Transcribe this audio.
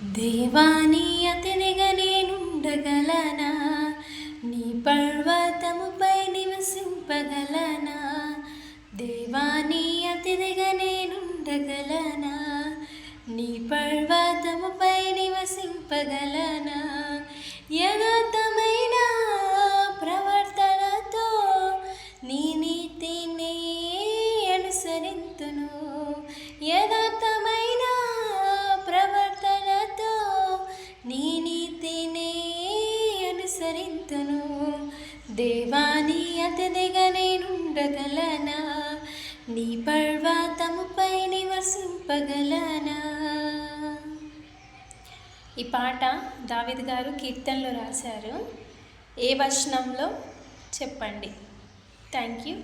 దేవాని అతిథిగా నేనుండగలనా, నీ పర్వతముపై నివసింపగలనా. దేవాని అతిథిగా నేనుండగలనా, నీ పర్వతముపై నివసింపగలనా. యథార్థమైన ప్రవర్తనతో నీ నీతిని అనుసరింతును. యథార్థమైన ప్రవర్తనతో నీ నీతిని అనుసరింతును. దేవాని అతిథిగా నేనుండగలనా, నీ పర్వతముపై నివసింపగలనా. ఈ పాట దావీదు గారు కీర్తనలో రాశారు. ఏ వచనంలో చెప్పండి. Thank you.